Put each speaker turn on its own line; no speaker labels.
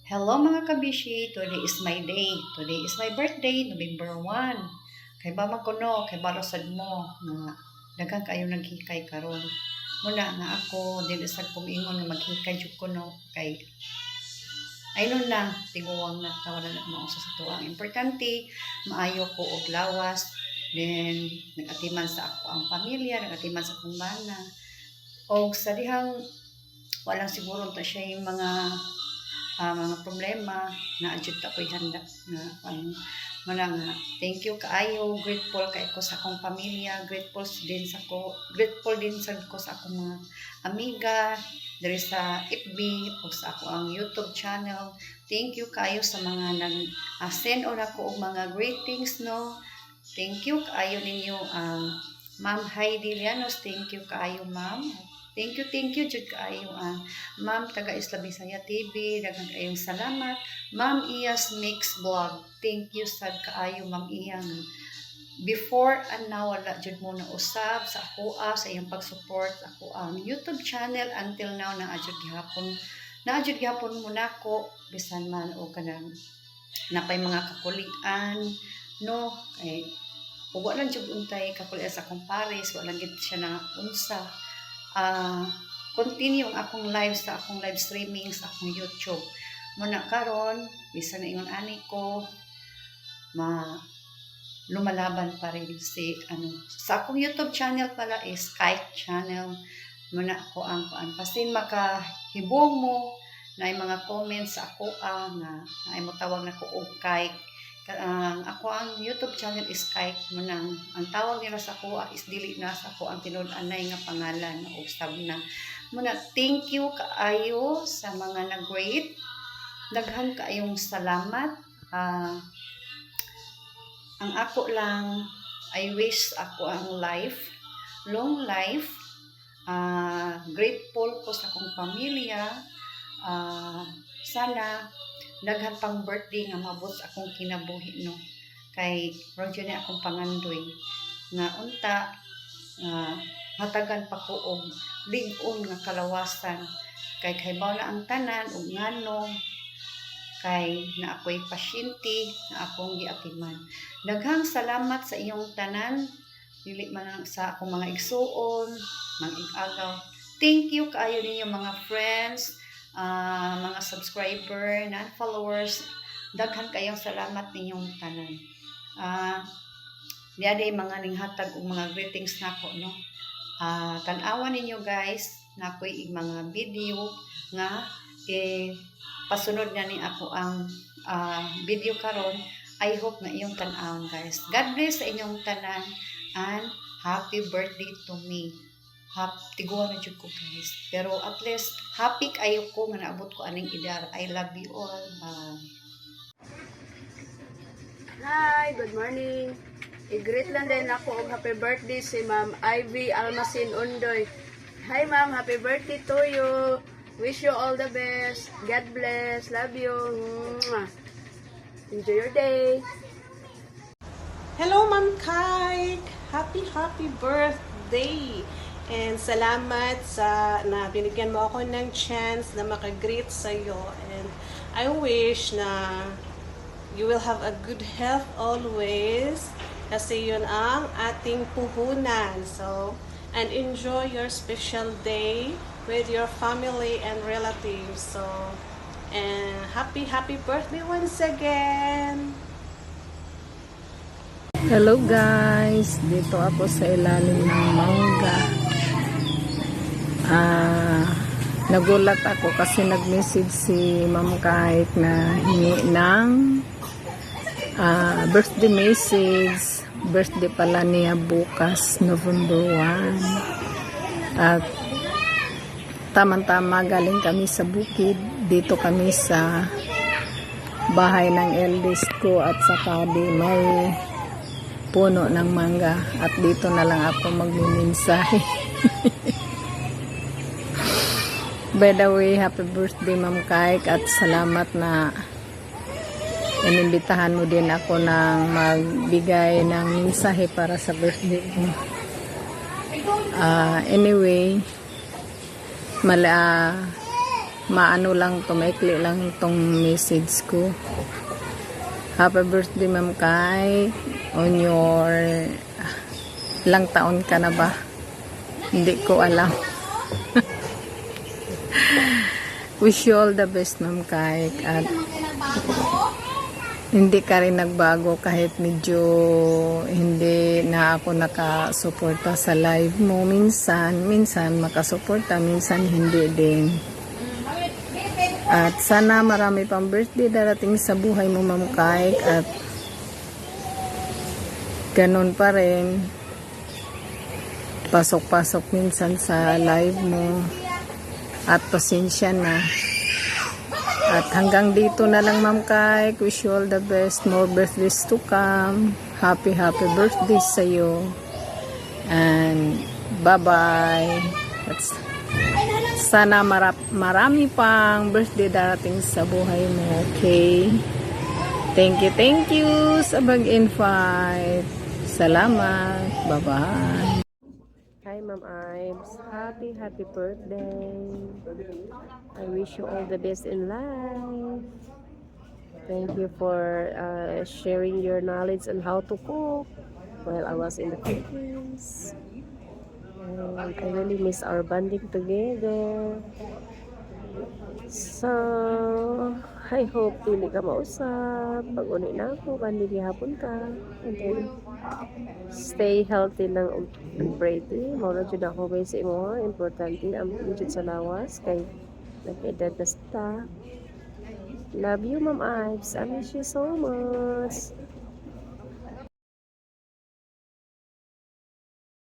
Hello mga kabishi, today is my day. Today is my birthday, November 1. Kay ba makuno, kay barosad mo nga daghang kayo naghikay karon. Muna nga ako dili sad kong ingon nga maghikay jud kuno kay aynon lang tiguwang na tawanan na mao sa tuang importante maayo ko og lawas, then nagatiman sa ako ang pamilya, nagatiman sa akong bana. Og sa dihang walang siguro ta siya yung mga problema na adjud ako'y handa na nga thank you kaayo, grateful kay ko sa akong pamilya, grateful din sa ko sa akong mga amiga diri sa FB o sa ako ang YouTube channel. Thank you kaayo sa mga send on ako og mga greetings, no. Thank you kaayo ninyo Ma'am Heidi Llanos, thank you kaayo ma'am. Thank you jud kaayo Ma'am taga Isla Bisaya TV, daghang kaayong salamat. Ma'am Iyas Mix Vlog, thank you sad kaayo Ma'am Iyang. Before and now wala jud mo na usab sa ako sa iyang pag-support ako ang YouTube channel until now na adjud gihapon mo nako bisan man o kanang napay mga kakulian, no, kay wala lang jud untay kakulian sa akong pares, wala gid siya na unsa. Continue ang akong live streaming sa akong YouTube. Muna karon bisan na ingon ani ko lumalaban pa rin sa akong YouTube channel pala is Kite channel. Muna ako ang pasin makahibong mo na mga comments sa ako nga ay mo tawag na ko og Kite. Ako ang YouTube channel is Kite. Munang ang tawag nila sa ako is dili na sa ako ang tinud-anay nga pangalan o sab na. Muna thank you kaayo sa mga nag-rate. Daghan kaayong salamat. Ang ako lang I wish ako ang long life. Grateful ko sa akong pamilya. Sana daghan pang birthday nga mabot sa akong kinabuhi, no, kay radyo ni akong pangandoy nga unta hatagan pa ko og lig-on nga kalawasan kay kaybaw na ang tanan ug nganong kay na ako'y pasyente na akong giatiman. Daghang salamat sa iyong tanan, dili man sa akong mga igsuon, mga ig-agaw. Thank you kaayo ninyo mga friends, mga subscriber na followers, daghan kayong salamat ninyong tanan. Diaday mga ninghatag og mga greetings nako, no. Tan-awan ninyo guys nakoy mga video nga pasunod na ni ako ang video karon. I hope nga iyong tan-awon guys. God bless sa inyong tanan and happy birthday to me. Tiguan na jud ko guys. Pero at least happy kayo ko nga naabot ko aning edad. I love you all. Bye.
Hi, good morning. I-greet lang din ako og happy birthday si Ma'am Ivy Almasin Undoy. Hi Ma'am, happy birthday to you. Wish you all the best. God bless. Love you. Enjoy your day.
Hello Ma'am Kai. Happy birthday. And salamat sa na binigyan mo ako ng chance na makagreet sa iyo. And I wish na you will have a good health always. Kasi yun ang ating puhunan. So, and enjoy your special day with your family and relatives. So, and happy birthday once again.
Hello guys, dito ako sa ilalim ng mangga. Nagulat ako kasi nag-message si Ma'am Kahit na hingi ng birthday message. Birthday pala niya bukas, November 1. At tama-tama galing kami sa bukid. Dito kami sa bahay ng eldest ko at saka may puno ng mangga. At dito na lang ako magmimensahe. By the way, happy birthday Ma'am Kaik at salamat na inimbitahan mo din ako ng magbigay ng mensahe para sa birthday ko. Anyway, maano lang to, maikli lang tong message ko. Happy birthday, Ma'am Kai. On your ilang taon ka na ba? Hindi ko alam. Wish you all the best, Ma'am Kai. At hindi ka rin nagbago kahit medyo hindi na ako nakasuporta sa live mo. Minsan makasuporta, minsan hindi din. At sana marami pang birthday darating sa buhay mo, Ma'am Kai. At ganun pa rin, pasok-pasok minsan sa live mo. At pasensya na. At hanggang dito na lang, Ma'am Kai. Wish you all the best. More birthdays to come. Happy birthday sa iyo. And bye-bye. Sana marami pang birthday darating sa buhay mo. Okay? Thank you sa pag-invite. Salamat. Bye-bye.
Hi, Ma'am Ives. Happy birthday. I wish you all the best in life. Thank you for sharing your knowledge on how to cook while I was in the Philippines. And I really miss our bonding together. So, I hope pili ka mausap. Pag-uni na ako, bandi gihapon ka. And then, stay healthy lang and pretty. Mauna dyan ako kayo sa imo. Importante ang dyan sa lawas. Kay nag-edad na sta. Love you, Ma'am Ives. I miss you so much.